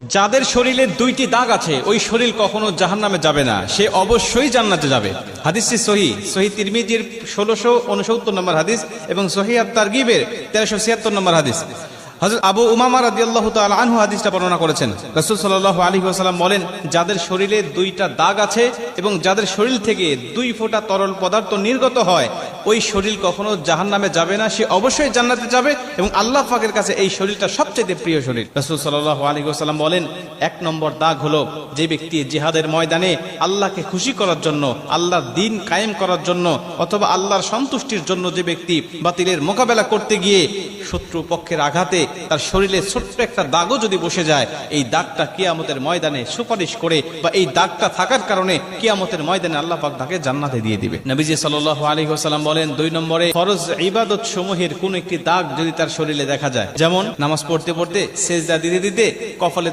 যাদের শরীরে দুইটি দাগ আছে ওই শরীর কখনো জাহান্নামে যাবে না, সে অবশ্যই জান্নাতে যাবে। হাদিসটি সহিহ তিরমিজির 1669 নম্বর হাদিস এবং সহিহ আত-তারগিবের 1376 নম্বর হাদিস। হযরত আবু উমামা রাদিয়াল্লাহু তাআলা আনহু হাদিসটা বর্ণনা করেছেন। রাসূল সাল্লাল্লাহু আলাইহি ওয়াসাল্লাম বলেন, যাদের শরীরে দুইটা দাগ আছে এবং যাদের শরীর থেকে 2 ফোঁটা তরল পদার্থ নির্গত হয় ওই শরীর কখনো জাহান্নামে যাবে না, সে অবশ্যই জান্নাতে যাবে এবং আল্লাহ পাকের কাছে এই শরীরটা সবচেয়ে প্রিয় শরীর। রাসূল সাল্লাল্লাহু আলাইহি ওয়াসাল্লাম বলেন, 1 নম্বর দাগ হলো যে ব্যক্তি জিহাদের ময়দানে আল্লাহকে খুশি করার জন্য, আল্লাহর দ্বীন কায়েম করার জন্য অথবা আল্লাহর সন্তুষ্টির জন্য যে ব্যক্তি বাতিলের মোকাবেলা করতে গিয়ে শত্রু পক্ষের আঘাতে তার শরীরে ছোট্ট একটা দাগও যদি বসে যায়, এই দাগটা কিয়ামতের ময়দানে সুপারিশ করে বা এই দাগটা থাকার কারণে কিয়ামতের ময়দানে আল্লাহ পাক তাকে জান্নাতে দিয়ে দিবে। নবীজি সাল্লাল্লাহু আলাইহি ওয়াসাল্লাম বলেন, 2 নম্বরে ফরজ ইবাদত সমূহের কোন একটি দাগ যদি তার শরীরে দেখা যায়, যেমন নামাজ পড়তে পড়তে সেজদা দিতে দিতে কপালে